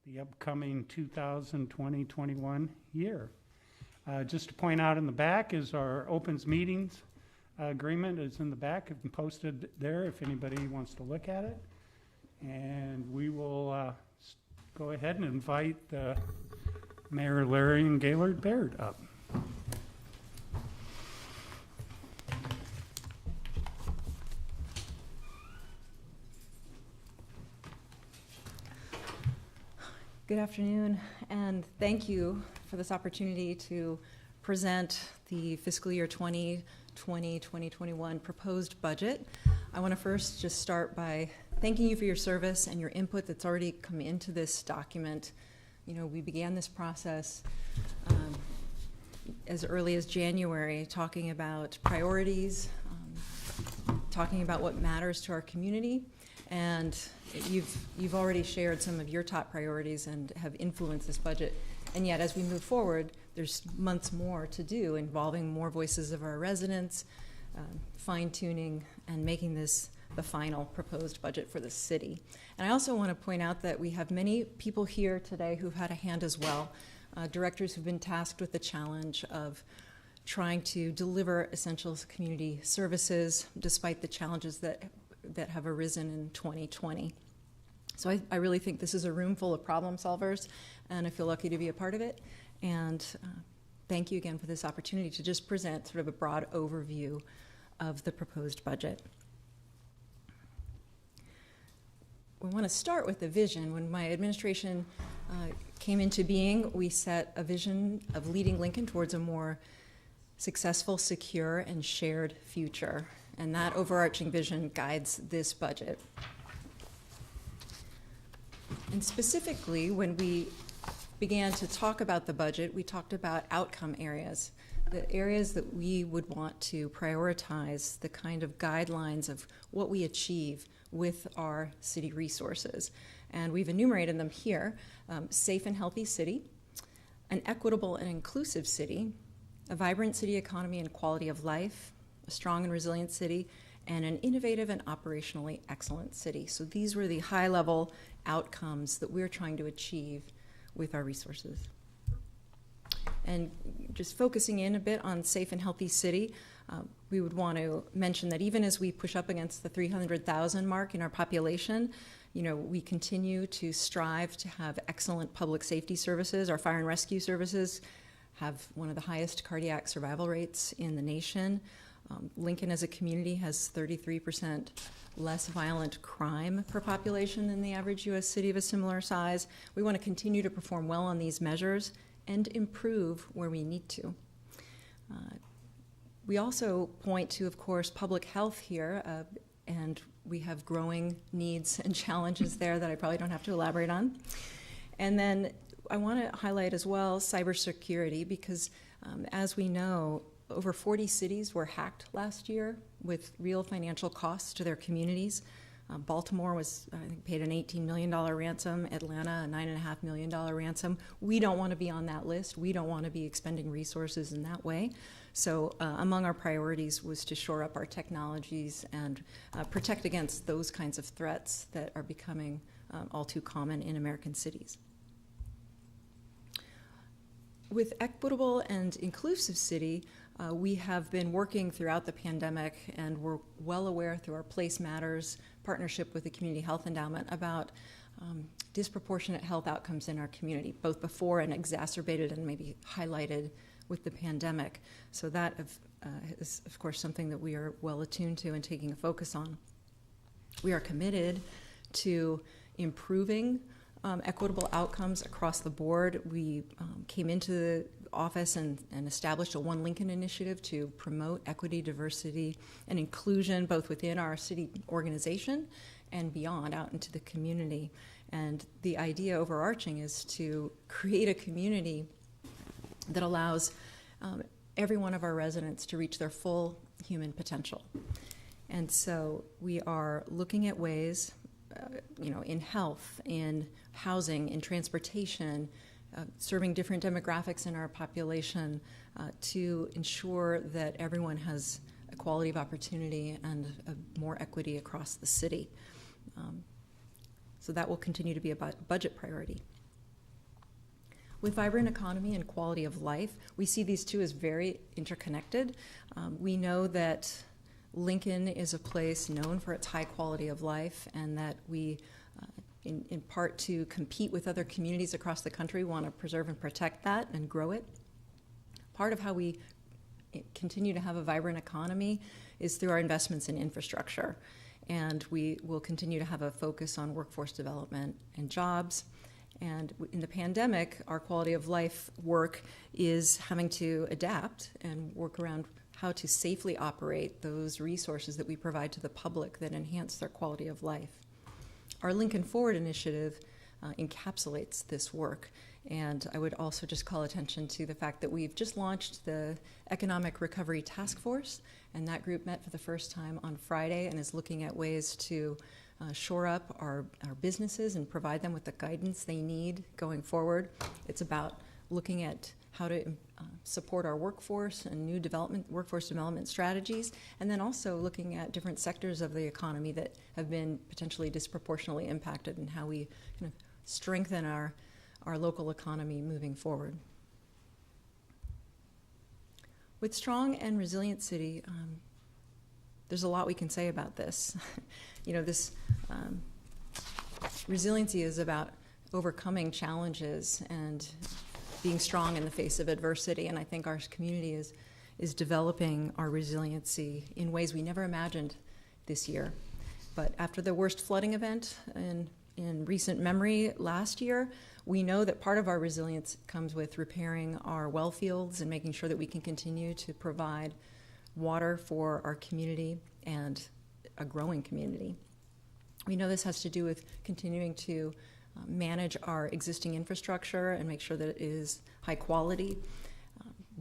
the upcoming 2020-21 year. Just to point out in the back is our opens meetings agreement is in the back and posted there if anybody wants to look at it. And we will go ahead and invite Mayor Larry and Gaylord Baird up. Good afternoon, and thank you for this opportunity to present the fiscal year 2020-2021 proposed budget. I want to first just start by thanking you for your service and your input that's already come into this document. You know, we began this process as early as January, talking about priorities, talking about what matters to our community, and you've already shared some of your top priorities and have influenced this budget. And yet, as we move forward, there's months more to do involving more voices of our residents, fine-tuning, and making this the final proposed budget for the city. And I also want to point out that we have many people here today who've had a hand as well, directors who've been tasked with the challenge of trying to deliver essential community services despite the challenges that have arisen in 2020. So I really think this is a room full of problem solvers, and I feel lucky to be a part of it. And thank you again for this opportunity to just present sort of a broad overview of the proposed budget. We want to start with the vision. When my administration came into being, we set a vision of leading Lincoln towards a more successful, secure, and shared future. And that overarching vision guides this budget. And specifically, when we began to talk about the budget, we talked about outcome areas, the areas that we would want to prioritize, the kind of guidelines of what we achieve with our city resources. And we've enumerated them here: safe and healthy city, an equitable and inclusive city, a vibrant city economy and quality of life, a strong and resilient city, and an innovative and operationally excellent city. So these were the high-level outcomes that we're trying to achieve with our resources. And just focusing in a bit on safe and healthy city, we would want to mention that even as we push up against the 300,000 mark in our population, you know, we continue to strive to have excellent public safety services. Our fire and rescue services have one of the highest cardiac survival rates in the nation. Lincoln as a community has 33% less violent crime per population than the average U.S. city of a similar size. We want to continue to perform well on these measures and improve where we need to. We also point to, of course, public health here, and we have growing needs and challenges there that I probably don't have to elaborate on. And then I want to highlight as well cybersecurity, because as we know, over 40 cities were hacked last year with real financial costs to their communities. Baltimore was, I think, paid an $18 million ransom, Atlanta a $9.5 million ransom. We don't want to be on that list. We don't want to be expending resources in that way. So among our priorities was to shore up our technologies and protect against those kinds of threats that are becoming all too common in American cities. With equitable and inclusive city, we have been working throughout the pandemic, and we're well aware through our Place Matters partnership with the Community Health Endowment about disproportionate health outcomes in our community, both before and exacerbated and maybe highlighted with the pandemic. So that is, of course, something that we are well attuned to and taking a focus on. We are committed to improving equitable outcomes across the board. We came into the office and established a One Lincoln initiative to promote equity, diversity, and inclusion both within our city organization and beyond, out into the community. And the idea overarching is to create a community that allows every one of our residents to reach their full human potential. And so we are looking at ways, in health, in housing, in transportation, serving different demographics in our population to ensure that everyone has equality of opportunity and more equity across the city. So that will continue to be a budget priority. With vibrant economy and quality of life, we see these two as very interconnected. We know that Lincoln is a place known for its high quality of life, and that we, in part to compete with other communities across the country, want to preserve and protect that and grow it. Part of how we continue to have a vibrant economy is through our investments in infrastructure. And we will continue to have a focus on workforce development and jobs. And in the pandemic, our quality of life work is having to adapt and work around how to safely operate those resources that we provide to the public that enhance their quality of life. Our Lincoln Forward initiative encapsulates this work. And I would also just call attention to the fact that we've just launched the Economic Recovery Task Force, and that group met for the first time on Friday and is looking at ways to shore up our businesses and provide them with the guidance they need going forward. It's about looking at how to support our workforce and new workforce development strategies, and then also looking at different sectors of the economy that have been potentially disproportionately impacted and how we kind of strengthen our local economy moving forward. With strong and resilient city, there's a lot we can say about this. This resiliency is about overcoming challenges and being strong in the face of adversity, and I think our community is developing our resiliency in ways we never imagined this year. But after the worst flooding event in recent memory last year, we know that part of our resilience comes with repairing our well fields and making sure that we can continue to provide water for our community and a growing community. We know this has to do with continuing to manage our existing infrastructure and make sure that it is high quality,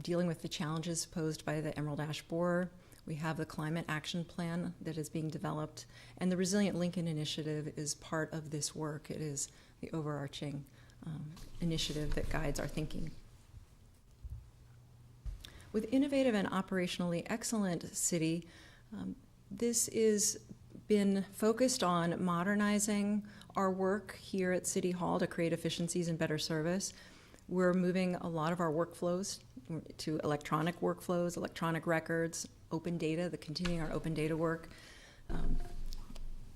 dealing with the challenges posed by the Emerald Ash Borer. We have the Climate Action Plan that is being developed, and the Resilient Lincoln Initiative is part of this work. It is the overarching initiative that guides our thinking. With innovative and operationally excellent city, this is been focused on modernizing our work here at City Hall to create efficiencies and better service. We're moving a lot of our workflows to electronic workflows, electronic records, open data, continuing our open data work,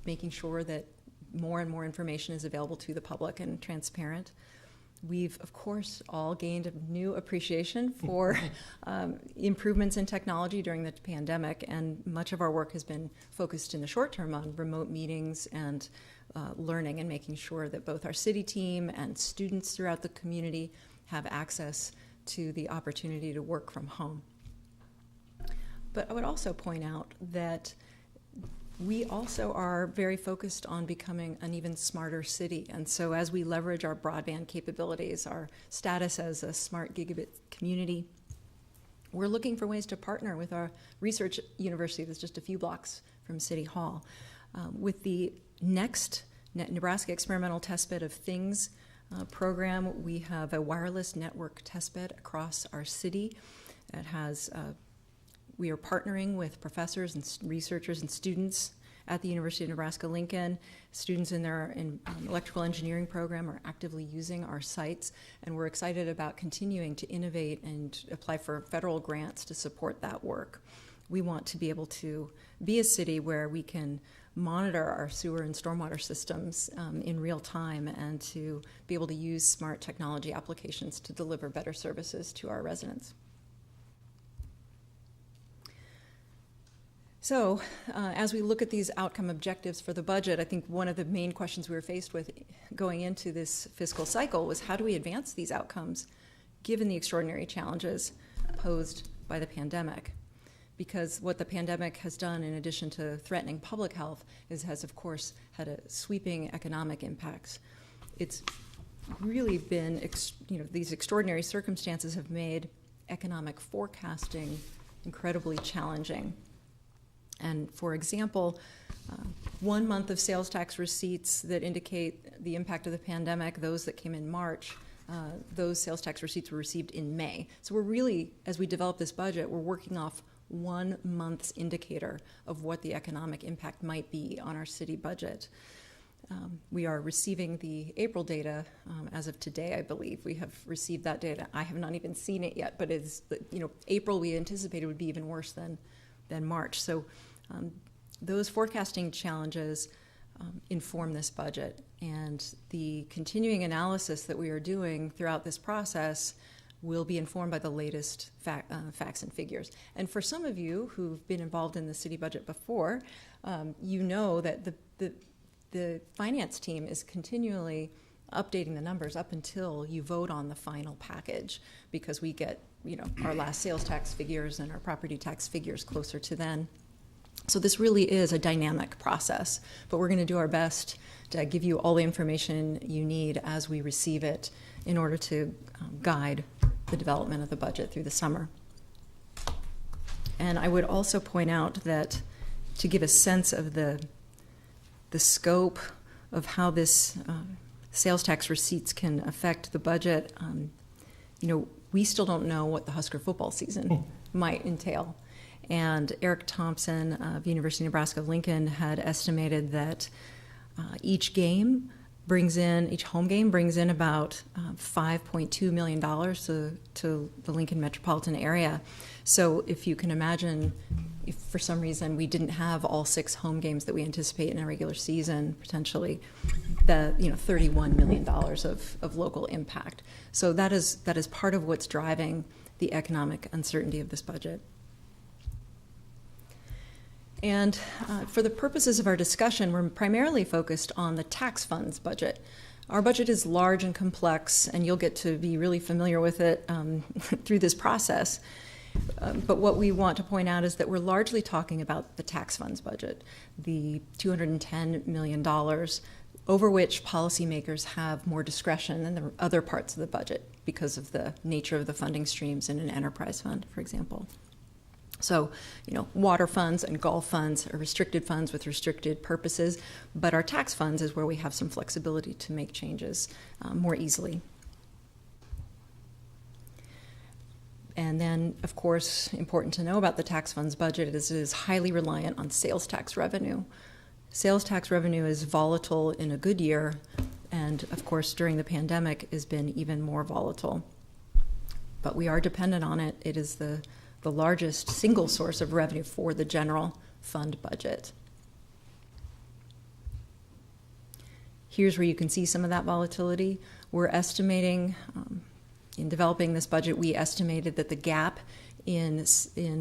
making sure that more and more information is available to the public and transparent. We've, of course, all gained a new appreciation for improvements in technology during the pandemic, and much of our work has been focused in the short term on remote meetings and learning and making sure that both our city team and students throughout the community have access to the opportunity to work from home. But I would also point out that we also are very focused on becoming an even smarter city. And so as we leverage our broadband capabilities, our status as a smart gigabit community, we're looking for ways to partner with our research university that's just a few blocks from City Hall. With the next Nebraska Experimental Testbed of Things program, we have a wireless network testbed across our city that has we are partnering with professors and researchers and students at the University of Nebraska-Lincoln. Students in their electrical engineering program are actively using our sites, and we're excited about continuing to innovate and apply for federal grants to support that work. We want to be able to be a city where we can monitor our sewer and stormwater systems in real time and to be able to use smart technology applications to deliver better services to our residents. So as we look at these outcome objectives for the budget, I think one of the main questions we were faced with going into this fiscal cycle was how do we advance these outcomes given the extraordinary challenges posed by the pandemic? Because what the pandemic has done, in addition to threatening public health, has of course had a sweeping economic impacts. It's really been, these extraordinary circumstances have made economic forecasting incredibly challenging. And for example, 1 month of sales tax receipts that indicate the impact of the pandemic, those that came in March, those sales tax receipts were received in May. So we're really, as we develop this budget, we're working off 1 month's indicator of what the economic impact might be on our city budget. we are receiving the April data as of today, I believe. We have received that data. I have not even seen it yet, but it's, April we anticipated would be even worse than March. So those forecasting challenges inform this budget. And the continuing analysis that we are doing throughout this process will be informed by the latest facts and figures. And for some of you who've been involved in the city budget before, you know that the finance team is continually updating the numbers up until you vote on the final package, because we get our last sales tax figures and our property tax figures closer to then. So this really is a dynamic process, but we're going to do our best to give you all the information you need as we receive it in order to guide the development of the budget through the summer. And I would also point out that to give a sense of the scope of how this sales tax receipts can affect the budget, we still don't know what the Husker football season might entail. And Eric Thompson of University of Nebraska-Lincoln had estimated that each home game brings in about $5.2 million to the Lincoln metropolitan area. So if you can imagine, if for some reason we didn't have all 6 home games that we anticipate in a regular season, potentially, $31 million of local impact. So that is part of what's driving the economic uncertainty of this budget. And for the purposes of our discussion, we're primarily focused on the tax funds budget. Our budget is large and complex, and you'll get to be really familiar with it through this process. But what we want to point out is that we're largely talking about the tax funds budget, the $210 million, over which policymakers have more discretion than the other parts of the budget because of the nature of the funding streams in an enterprise fund, for example. So, water funds and golf funds are restricted funds with restricted purposes, but our tax funds is where we have some flexibility to make changes more easily. And then, of course, important to know about the tax funds budget is it is highly reliant on sales tax revenue. Sales tax revenue is volatile in a good year, and of course, during the pandemic has been even more volatile. But we are dependent on it. It is the largest single source of revenue for the general fund budget. Here's where you can see some of that volatility. We're estimating, in developing this budget, we estimated that the gap in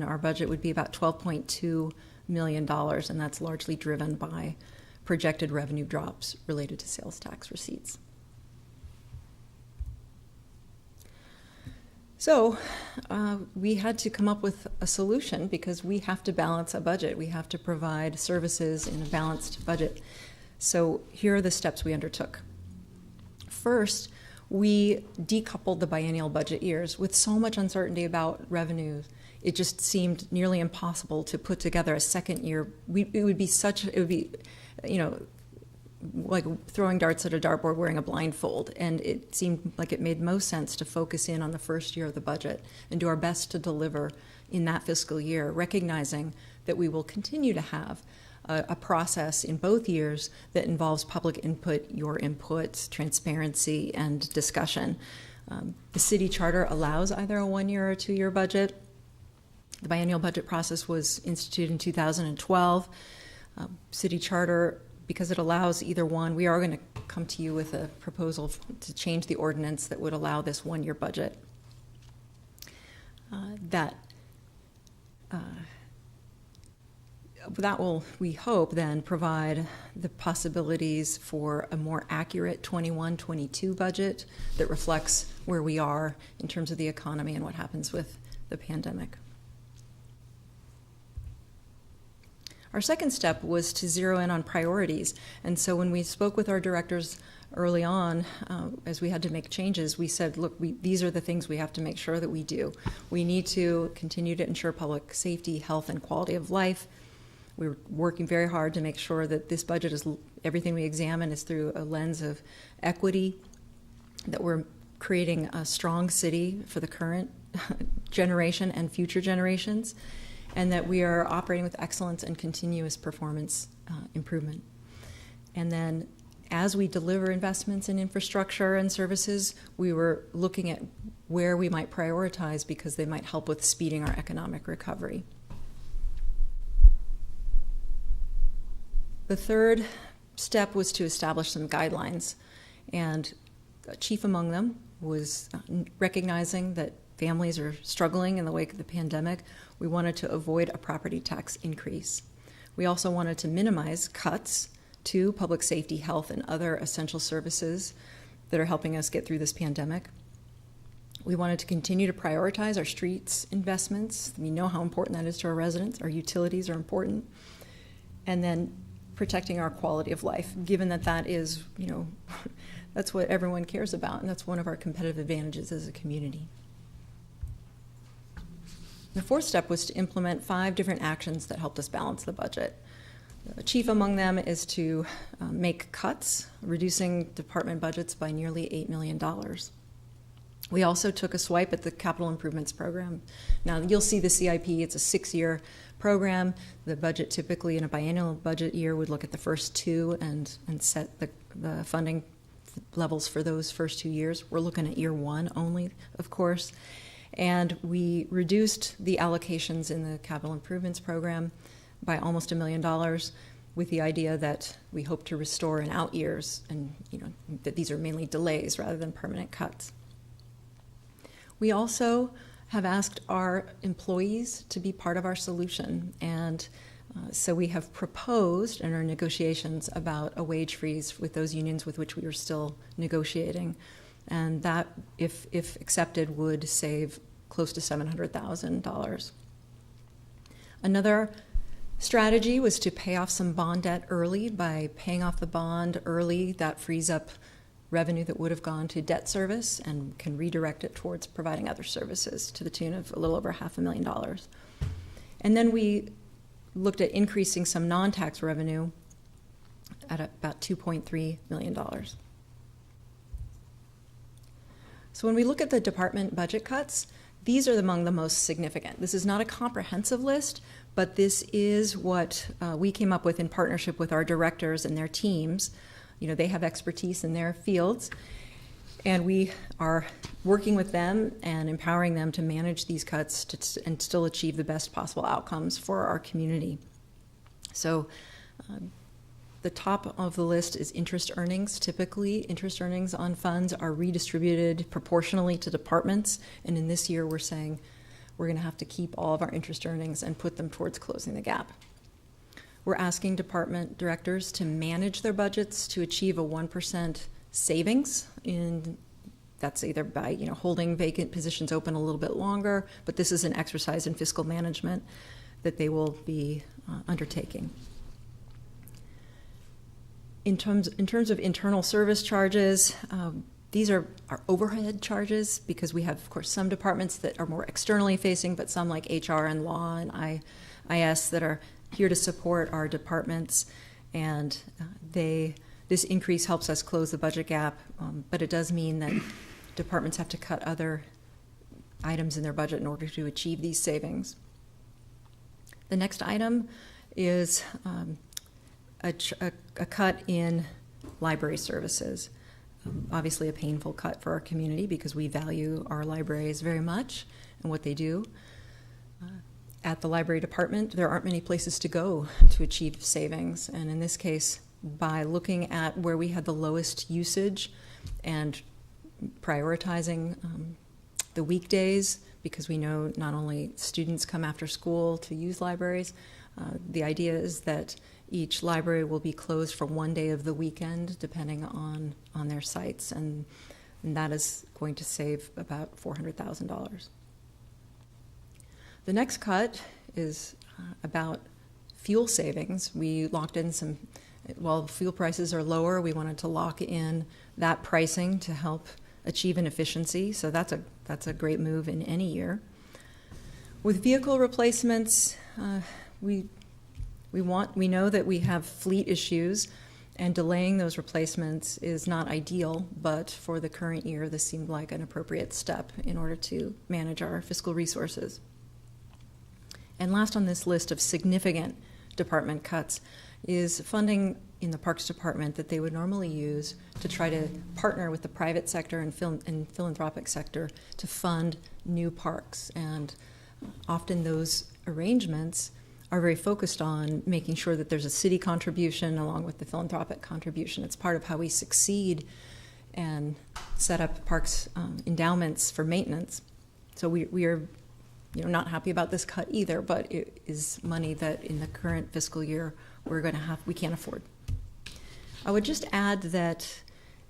our budget would be about $12.2 million, and that's largely driven by projected revenue drops related to sales tax receipts. So we had to come up with a solution because we have to balance a budget. We have to provide services in a balanced budget. So here are the steps we undertook. First, we decoupled the biennial budget years. With so much uncertainty about revenue, it just seemed nearly impossible to put together a second year. It would be like throwing darts at a dartboard wearing a blindfold, and it seemed like it made most sense to focus in on the first year of the budget and do our best to deliver in that fiscal year, recognizing that we will continue to have a process in both years that involves public input, your input, transparency, and discussion. The city charter allows either a 1-year or 2-year budget. The biennial budget process was instituted in 2012. City charter, because it allows either one, we are going to come to you with a proposal to change the ordinance that would allow this 1-year budget. That will, we hope, then provide the possibilities for a more accurate 21-22 budget that reflects where we are in terms of the economy and what happens with the pandemic. Our second step was to zero in on priorities. And so when we spoke with our directors early on, as we had to make changes, we said, look, these are the things we have to make sure that we do. We need to continue to ensure public safety, health, and quality of life. We're working very hard to make sure that this budget is, everything we examine is through a lens of equity, that we're creating a strong city for the current generation and future generations, and that we are operating with excellence and continuous performance improvement. And then As we deliver investments in infrastructure and services, we were looking at where we might prioritize because they might help with speeding our economic recovery. The third step was to establish some guidelines, and chief among them was recognizing that families are struggling in the wake of the pandemic. We wanted to avoid a property tax increase. We also wanted to minimize cuts to public safety, health, and other essential services that are helping us get through this pandemic. We wanted to continue to prioritize our streets investments. We know how important that is to our residents. Our utilities are important. And then protecting our quality of life, given that that is, that's what everyone cares about, and that's one of our competitive advantages as a community. The fourth step was to implement 5 different actions that helped us balance the budget. Chief among them is to make cuts, reducing department budgets by nearly $8 million. We also took a swipe at the capital improvements program. Now, you'll see the CIP, it's a 6-year program. The budget typically in a biennial budget year would look at the first 2 and set the funding levels for those first 2 years. We're looking at year 1 only, of course. And we reduced the allocations in the capital improvements program by almost $1 million, with the idea that we hope to restore in out years, and that these are mainly delays rather than permanent cuts. We also have asked our employees to be part of our solution, and so we have proposed in our negotiations about a wage freeze with those unions with which we are still negotiating, and that, if accepted, would save close to $700,000. Another strategy was to pay off some bond debt early. By paying off the bond early, that frees up revenue that would have gone to debt service and can redirect it towards providing other services to the tune of a little over $500,000. And then we looked at increasing some non-tax revenue at about $2.3 million. So when we look at the department budget cuts, these are among the most significant. This is not a comprehensive list, but this is what we came up with in partnership with our directors and their teams. They have expertise in their fields, and we are working with them and empowering them to manage these cuts and still achieve the best possible outcomes for our community. So the top of the list is interest earnings. Typically, interest earnings on funds are redistributed proportionally to departments, and in this year we're saying we're going to have to keep all of our interest earnings and put them towards closing the gap. We're asking department directors to manage their budgets to achieve a 1% savings that's either by holding vacant positions open a little bit longer, but this is an exercise in fiscal management that they will be undertaking. In terms of internal service charges, these are our overhead charges, because we have, of course, some departments that are more externally facing, but some like HR and law and IS that are here to support our departments, and this increase helps us close the budget gap, but it does mean that departments have to cut other items in their budget in order to achieve these savings. The next item is a cut in library services. Obviously a painful cut for our community because we value our libraries very much and what they do. At the library department, there aren't many places to go to achieve savings, and in this case, by looking at where we had the lowest usage and prioritizing the weekdays, because we know not only students come after school to use libraries, the idea is that each library will be closed for one day of the weekend, depending on their sites, and that is going to save about $400,000. The next cut is about fuel savings. We locked in some, while fuel prices are lower, we wanted to lock in that pricing to help achieve an efficiency, so that's a great move in any year. With vehicle replacements, we know that we have fleet issues, and delaying those replacements is not ideal, but for the current year, this seemed like an appropriate step in order to manage our fiscal resources. And last on this list of significant department cuts is funding in the Parks Department that they would normally use to try to partner with the private sector and philanthropic sector to fund new parks. And often those arrangements are very focused on making sure that there's a city contribution along with the philanthropic contribution. It's part of how we succeed and set up parks endowments for maintenance. So we are not happy about this cut either, but it is money that in the current fiscal year we can't afford. I would just add that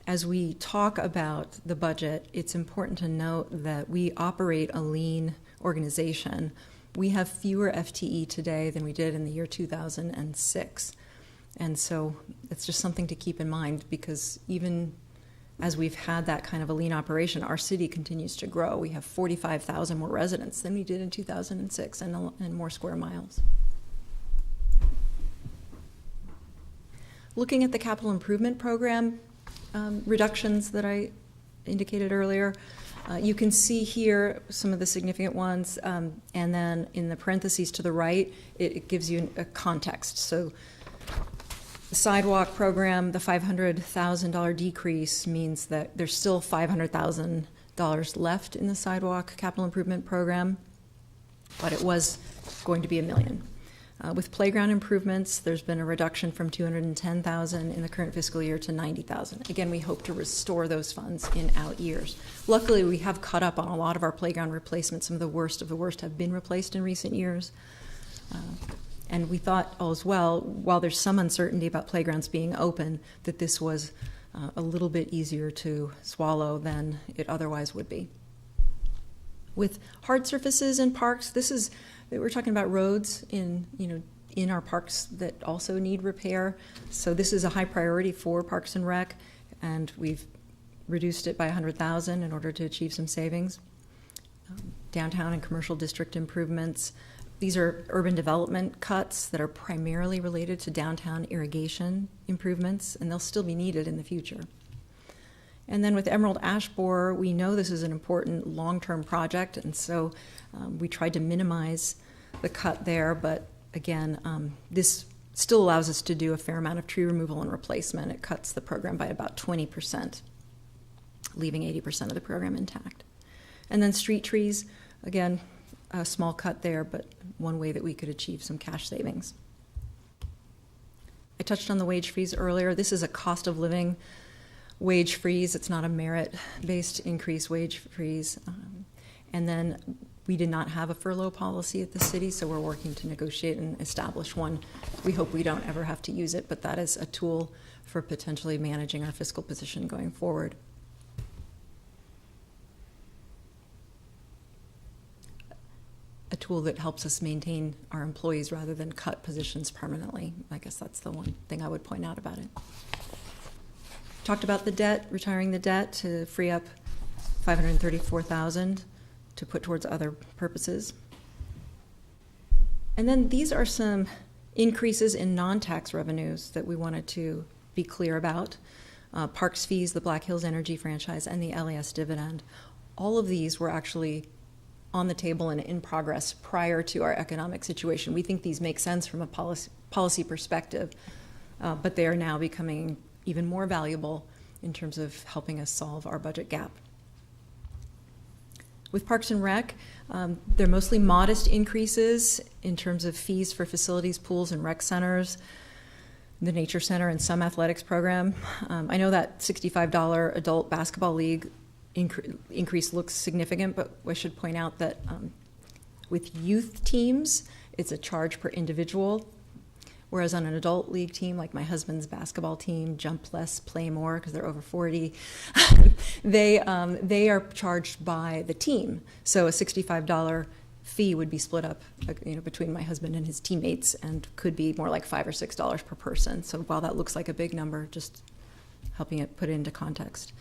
as we talk about the budget, it's important to note that we operate a lean organization. We have fewer FTE today than we did in the year 2006. And so it's just something to keep in mind, because even as we've had that kind of a lean operation, our city continues to grow. We have 45,000 more residents than we did in 2006 and more square miles. Looking at the capital improvement program reductions that I indicated earlier, you can see here some of the significant ones, and then in the parentheses to the right, it gives you a context. So the sidewalk program, the $500,000 decrease means that there's still $500,000 left in the sidewalk capital improvement program, but it was going to be $1 million. With playground improvements, there's been a reduction from $210,000 in the current fiscal year to $90,000. Again, we hope to restore those funds in out years. Luckily, we have caught up on a lot of our playground replacements. Some of the worst have been replaced in recent years. And we thought as well, while there's some uncertainty about playgrounds being open, that this was a little bit easier to swallow than it otherwise would be. With hard surfaces in parks, we're talking about roads in our parks that also need repair. So this is a high priority for Parks and Rec, and we've reduced it by $100,000 in order to achieve some savings. Downtown and commercial district improvements. These are urban development cuts that are primarily related to downtown irrigation improvements, and they'll still be needed in the future. And then with Emerald Ash Borer, we know this is an important long-term project, and so we tried to minimize the cut there, but again, this still allows us to do a fair amount of tree removal and replacement. It cuts the program by about 20%, leaving 80% of the program intact. And then street trees, again, a small cut there, but one way that we could achieve some cash savings. I touched on the wage freeze earlier. This is a cost of living wage freeze. It's not a merit-based increase wage freeze. And then we did not have a furlough policy at the city, so we're working to negotiate and establish one. We hope we don't ever have to use it, but that is a tool for potentially managing our fiscal position going forward. A tool that helps us maintain our employees rather than cut positions permanently. I guess that's the one thing I would point out about it. Talked about the debt, retiring the debt to free up $534,000 to put towards other purposes. And then these are some increases in non-tax revenues that we wanted to be clear about. Parks fees, the Black Hills Energy franchise, and the LAS dividend. All of these were actually on the table and in progress prior to our economic situation. We think these make sense from a policy perspective, but they are now becoming even more valuable in terms of helping us solve our budget gap. With Parks and Rec, they're mostly modest increases in terms of fees for facilities, pools, and rec centers, the Nature Center, and some athletics program. I know that $65 adult basketball league increase looks significant, but I should point out that with youth teams, it's a charge per individual, whereas on an adult league team, like my husband's basketball team, jump less, play more, because they're over 40, they are charged by the team. So a $65 fee would be split up between my husband and his teammates, and could be more like $5 or $6 per person. So while that looks like a big number, just helping it put it into context.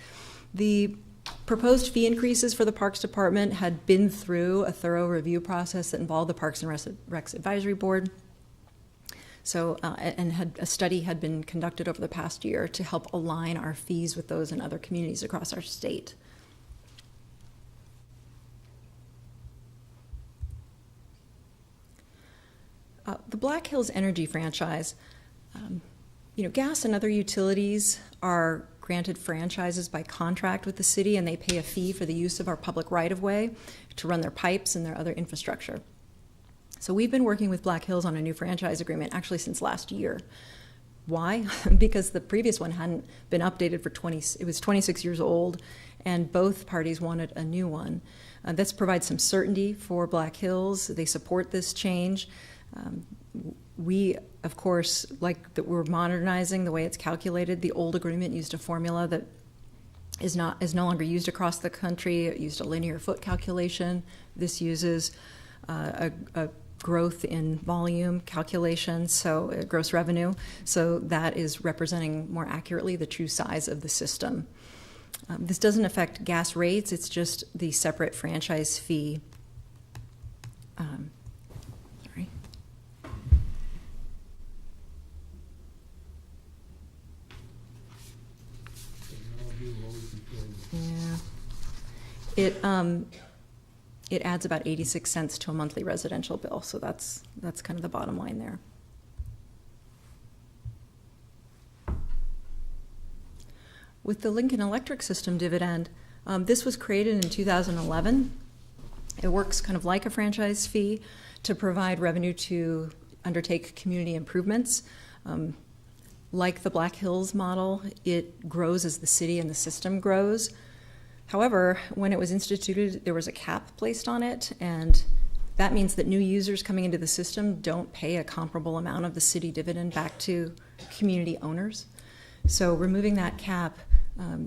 The proposed fee increases for the Parks Department had been through a thorough review process that involved the Parks and Recs Advisory Board. So, a study had been conducted over the past year to help align our fees with those in other communities across our state. The Black Hills Energy franchise, Gas and other utilities are granted franchises by contract with the city, and they pay a fee for the use of our public right-of-way to run their pipes and their other infrastructure. So we've been working with Black Hills on a new franchise agreement actually since last year. Why? Because the previous one hadn't been updated for it was 26 years old, and both parties wanted a new one. This provides some certainty for Black Hills. They support this change. We, of course, like that we're modernizing the way it's calculated. The old agreement used a formula that is no longer used across the country. It used a linear foot calculation. This uses a growth in volume calculation, so gross revenue. So that is representing more accurately the true size of the system. This doesn't affect gas rates. It's just the separate franchise fee. Sorry. Yeah. It adds about 86 cents to a monthly residential bill, so that's kind of the bottom line there. With the Lincoln Electric System dividend, this was created in 2011. It works kind of like a franchise fee to provide revenue to undertake community improvements. Like the Black Hills model, it grows as the city and the system grows. However, when it was instituted, there was a cap placed on it, and that means that new users coming into the system don't pay a comparable amount of the city dividend back to community owners. So removing that cap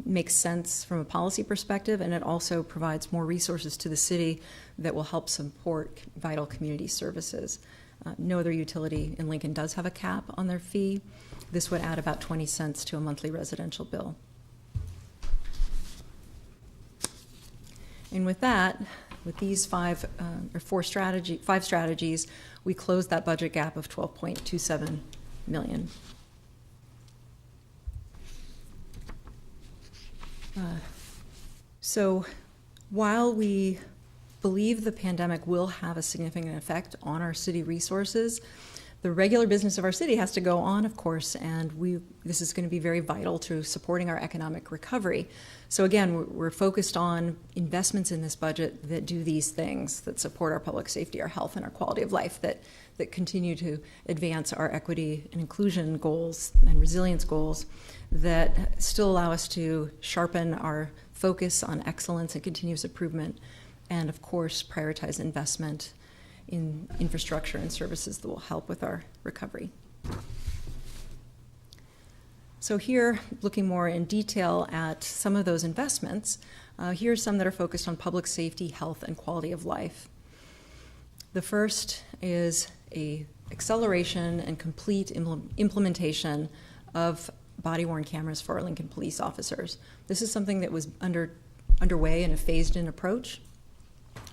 makes sense from a policy perspective, and it also provides more resources to the city that will help support vital community services. No other utility in Lincoln does have a cap on their fee. This would add about 20 cents to a monthly residential bill. And with that, with these five strategies, we closed that budget gap of $12.27 million. So while we believe the pandemic will have a significant effect on our city resources, the regular business of our city has to go on, of course, and this is going to be very vital to supporting our economic recovery. So again, we're focused on investments in this budget that do these things, that support our public safety, our health, and our quality of life, that continue to advance our equity and inclusion goals and resilience goals, that still allow us to sharpen our focus on excellence and continuous improvement, and of course, prioritize investment in infrastructure and services that will help with our recovery. So here, looking more in detail at some of those investments, here are some that are focused on public safety, health, and quality of life. The first is a acceleration and complete implementation of body-worn cameras for our Lincoln police officers. This is something that was underway in a phased-in approach,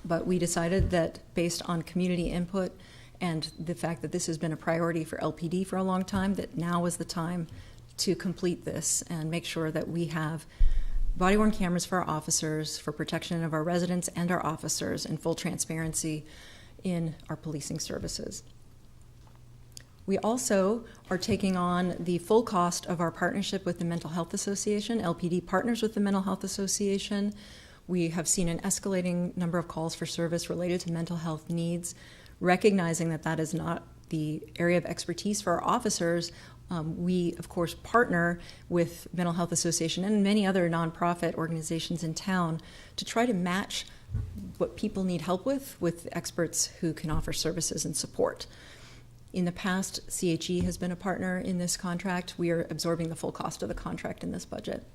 but we decided that based on community input and the fact that this has been a priority for LPD for a long time, that now was the time to complete this and make sure that we have body-worn cameras for our officers, for protection of our residents and our officers, and full transparency in our policing services. We also are taking on the full cost of our partnership with the Mental Health Association. LPD partners with the Mental Health Association. We have seen an escalating number of calls for service related to mental health needs. Recognizing that that is not the area of expertise for our officers, we, of course, partner with Mental Health Association and many other nonprofit organizations in town to try to match what people need help with experts who can offer services and support. In the past, CHE has been a partner in this contract. We are absorbing the full cost of the contract in this budget.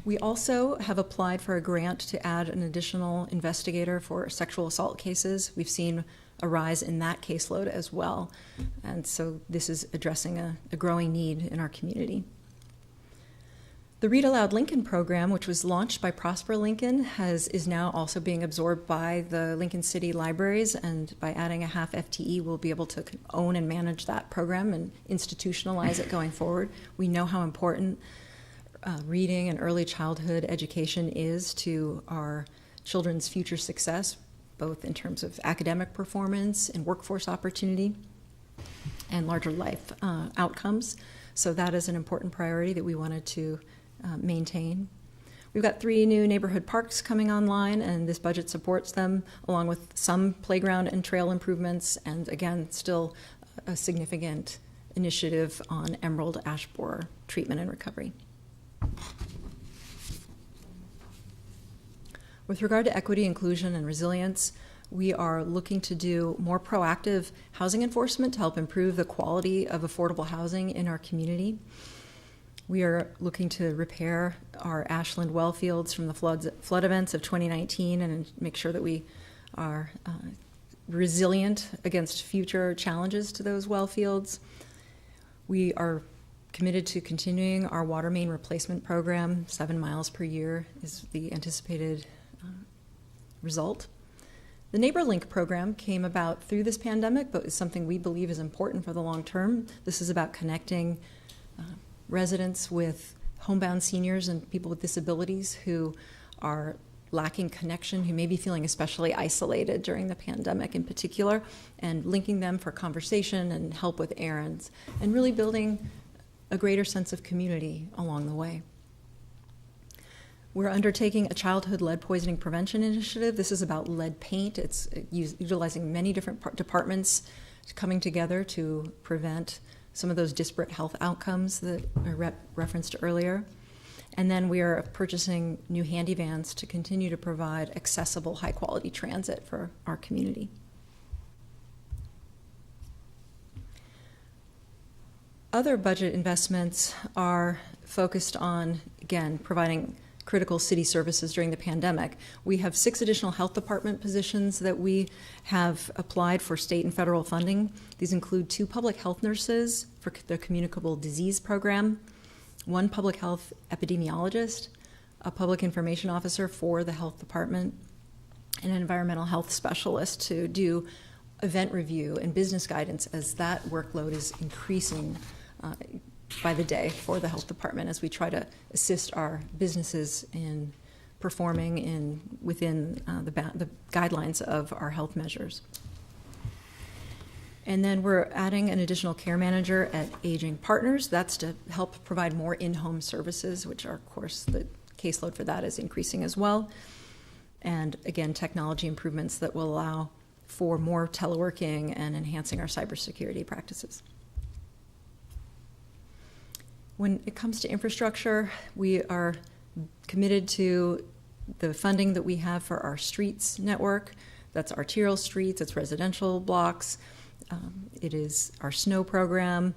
We also have applied for a grant to add an additional investigator for sexual assault cases. We've seen a rise in that caseload as well. And so this is addressing a growing need in our community. The Read Aloud Lincoln program, which was launched by Prosper Lincoln, is now also being absorbed by the Lincoln City Libraries, and by adding a half FTE, we'll be able to own and manage that program and institutionalize it going forward. We know how important reading and early childhood education is to our children's future success, both in terms of academic performance and workforce opportunity. and larger life outcomes. So that is an important priority that we wanted to maintain. We've got 3 new neighborhood parks coming online, and this budget supports them, along with some playground and trail improvements, and again, still a significant initiative on emerald ash borer treatment and recovery. With regard to equity, inclusion, and resilience, we are looking to do more proactive housing enforcement to help improve the quality of affordable housing in our community. We are looking to repair our Ashland well fields from the flood events of 2019 and make sure that we are resilient against future challenges to those well fields. We are committed to continuing our water main replacement program. 7 miles per year is the anticipated result. The NeighborLink program came about through this pandemic, but is something we believe is important for the long term. This is about connecting residents with homebound seniors and people with disabilities who are lacking connection, who may be feeling especially isolated during the pandemic in particular, and linking them for conversation and help with errands, and really building a greater sense of community along the way. We're undertaking a childhood lead poisoning prevention initiative. This is about lead paint. It's utilizing many different departments coming together to prevent some of those disparate health outcomes that I referenced earlier. And then we are purchasing new handy vans to continue to provide accessible, high-quality transit for our community. Other budget investments are focused on, again, providing critical city services during the pandemic. We have 6 additional health department positions that we have applied for state and federal funding. These include 2 public health nurses for the communicable disease program, 1 public health epidemiologist, a public information officer for the health department, and an environmental health specialist to do event review and business guidance as that workload is increasing by the day for the health department as we try to assist our businesses in performing within the guidelines of our health measures. And then we're adding an additional care manager at Aging Partners. That's to help provide more in-home services, which are, of course, the caseload for that is increasing as well. And again, technology improvements that will allow for more teleworking and enhancing our cybersecurity practices. When it comes to infrastructure, we are committed to the funding that we have for our streets network. That's arterial streets, it's residential blocks, it is our snow program,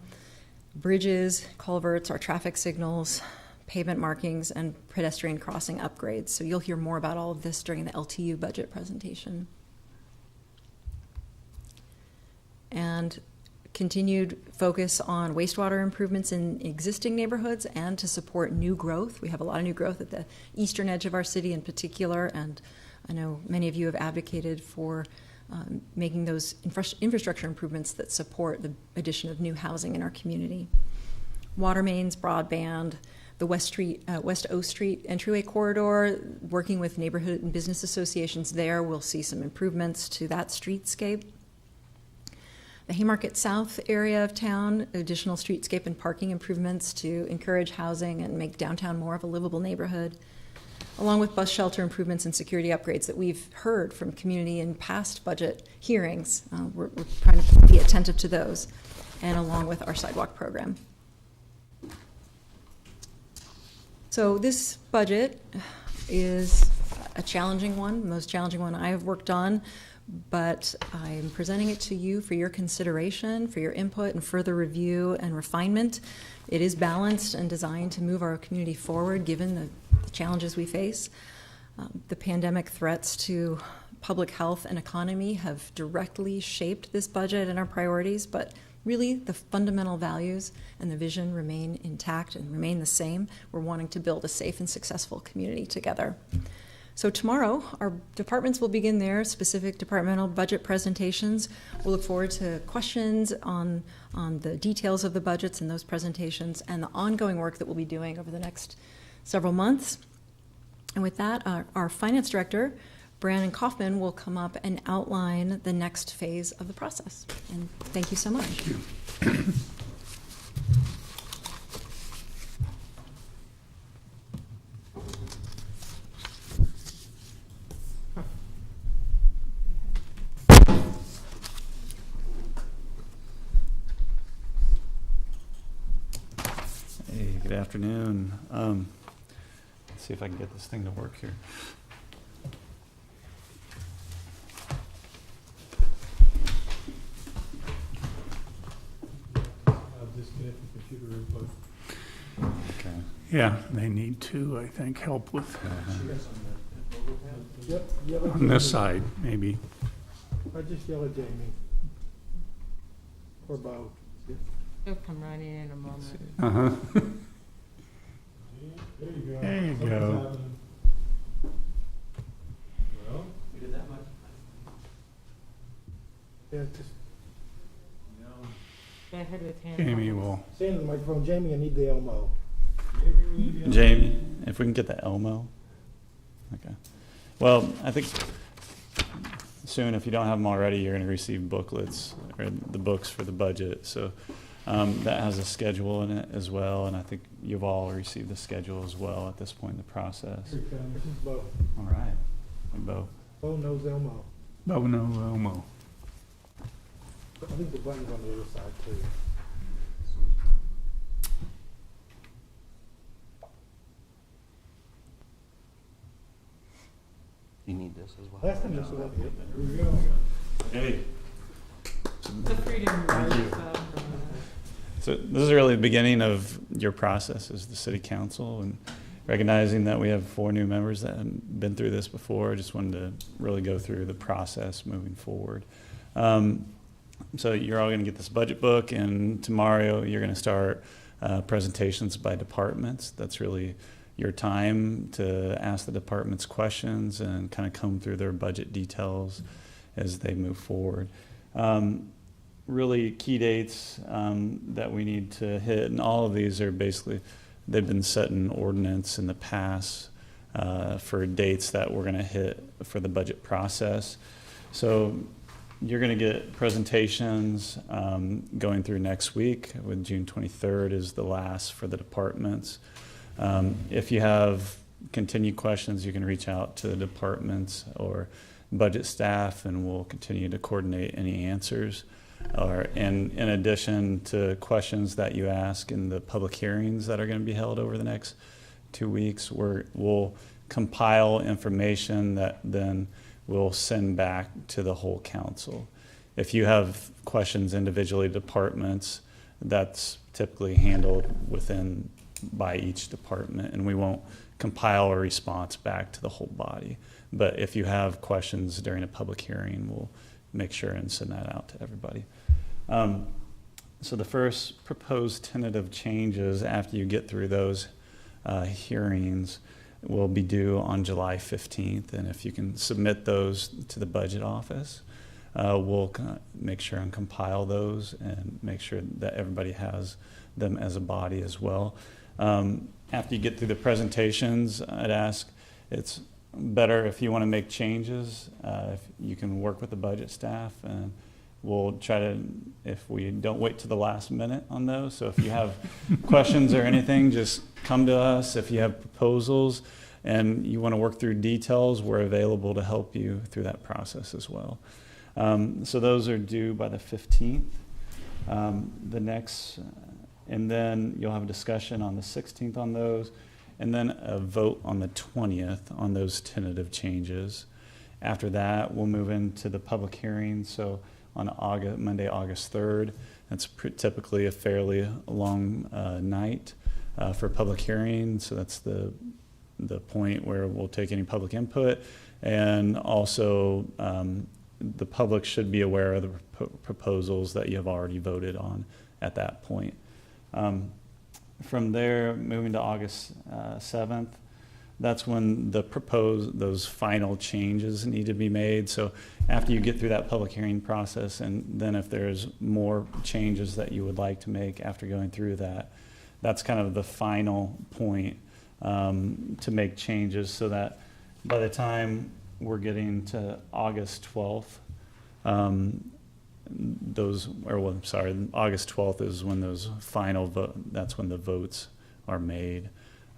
bridges, culverts, our traffic signals, pavement markings, and pedestrian crossing upgrades. So you'll hear more about all of this during the LTU budget presentation. And continued focus on wastewater improvements in existing neighborhoods and to support new growth. We have a lot of new growth at the eastern edge of our city in particular, and I know many of you have advocated for making those infrastructure improvements that support the addition of new housing in our community. Water mains, broadband, the West O Street entryway corridor, working with neighborhood and business associations there, we'll see some improvements to that streetscape. The Haymarket South area of town, additional streetscape and parking improvements to encourage housing and make downtown more of a livable neighborhood, along with bus shelter improvements and security upgrades that we've heard from community in past budget hearings. We're trying to be attentive to those, and along with our sidewalk program. So this budget is a challenging one, the most challenging one I have worked on, but I'm presenting it to you for your consideration, for your input and further review and refinement. It is balanced and designed to move our community forward given the challenges we face. The pandemic threats to public health and economy have directly shaped this budget and our priorities, but really the fundamental values and the vision remain intact and remain the same. We're wanting to build a safe and successful community together. So tomorrow, our departments will begin their specific departmental budget presentations. We'll look forward to questions on the details of the budgets and those presentations and the ongoing work that we'll be doing over the next several months. And with that, our finance director, Brandon Kaufman will come up and outline the next phase of the process. And thank you so much. Hey, good afternoon. Let's see if I can get this thing to work here. Disconnect the computer input. Okay. Yeah, they need to, I think, help with, Yep, yell at on this Jamie. side, maybe. I just yell at Jamie. Or Bo. He'll come right in a moment. Uh-huh. There you go. There you Something's go. happening. Well, We did that much? yeah, just Go ahead with hand. Jamie will, say into the microphone, Jamie, I need the Elmo. Jamie, if we can get the Elmo. Okay. Well, I think soon, if you don't have them already, you're going to receive booklets or the books for the budget. So that has a schedule in it as well, and I think you've all received the schedule as well at this point in the process. Here it comes. This is Bo. All right. And Bo. Bo knows Elmo. oh, no, Elmo. I think the button's on the other side too. You need this as well. Last time this was up here. Here we go. Hey. The freedom Thank you. So this is really the beginning of your process as the city council, and recognizing that we have 4 new members that have been through this before. I just wanted to really go through the process moving forward. So you're all going to get this budget book, and tomorrow you're going to start presentations by departments. That's really your time to ask the departments questions and kind of comb through their budget details as they move forward. Really key dates that we need to hit, and all of these are basically, they've been set in ordinance in the past for dates that we're going to hit for the budget process. So you're going to get presentations going through next week, with June 23rd is the last for the departments. If you have continued questions, you can reach out to the departments or budget staff, and we'll continue to coordinate any answers. And in addition to questions that you ask in the public hearings that are going to be held over the next 2 weeks, we'll compile information that then we'll send back to the whole council. If you have questions individually to departments, that's typically handled by each department, and we won't compile a response back to the whole body. But if you have questions during a public hearing, we'll make sure and send that out to everybody. So the first proposed tentative changes after you get through those hearings will be due on July 15th. And if you can submit those to the budget office, we'll make sure and compile those and make sure that everybody has them as a body as well. After you get through the presentations, I'd ask, it's better if you want to make changes, if you can work with the budget staff, and we'll try to, if we don't wait to the last minute on those. So if you have questions or anything, just come to us. If you have proposals and you want to work through details, we're available to help you through that process as well. So those are due by the 15th. And then you'll have a discussion on the 16th on those, and then a vote on the 20th on those tentative changes. After that, we'll move into the public hearing. So on Monday, August 3rd, that's typically a fairly long night for public hearing. So that's the point where we'll take any public input, and also the public should be aware of the proposals that you have already voted on at that point. From there, moving to August 7th, that's when those final changes need to be made. So after you get through that public hearing process, and then if there's more changes that you would like to make after going through that, that's kind of the final point to make changes, so that by the time we're getting to August 12th, August 12th is when those that's when the votes are made.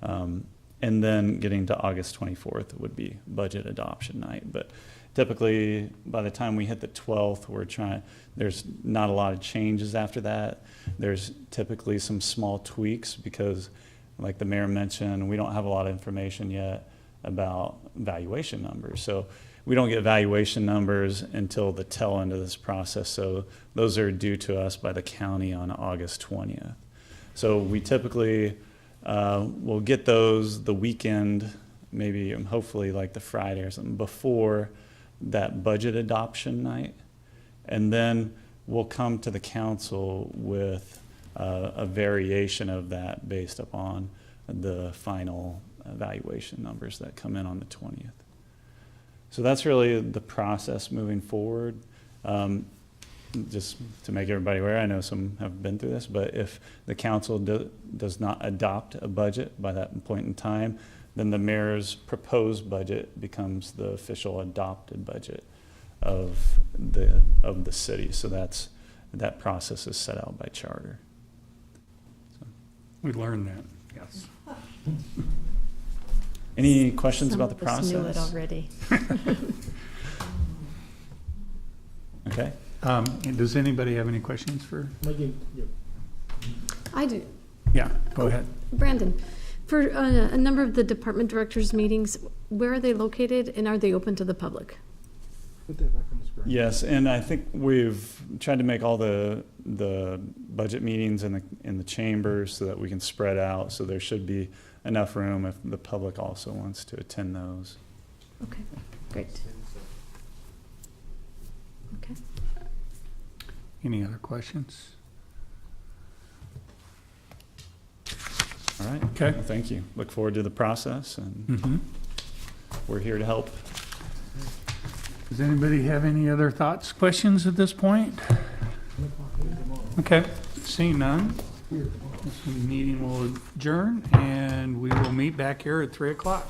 And then getting to August 24th would be budget adoption night. But typically, by the time we hit the 12th, there's not a lot of changes after that. There's typically some small tweaks because, like the mayor mentioned, we don't have a lot of information yet about valuation numbers. So we don't get valuation numbers until the tail end of this process. So those are due to us by the county on August 20th. So we typically will get those the weekend, maybe hopefully like the Friday or something, before that budget adoption night. And then we'll come to the council with a variation of that based upon the final valuation numbers that come in on the 20th. So that's really the process moving forward. Just to make everybody aware, I know some have been through this, but if the council does not adopt a budget by that point in time, then the mayor's proposed budget becomes the official adopted budget of the city. So that process is set out by charter. We learned that, yes. Any questions about the process? Some of us knew it already. Okay. Does anybody have any questions for? I do. Yeah, go ahead. Brandon, for a number of the department directors' meetings, where are they located and are they open to the public? Put that back on the screen. Yes, and I think we've tried to make all the budget meetings in the chambers so that we can spread out. So there should be enough room if the public also wants to attend those. Okay, great. Okay. Any other questions? All right. Okay. Well, thank you. Look forward to the process, and Mm-hmm. we're here to help. Does anybody have any other thoughts, questions at this point? Okay, seeing none, this meeting will adjourn, and we will meet back here at 3 o'clock.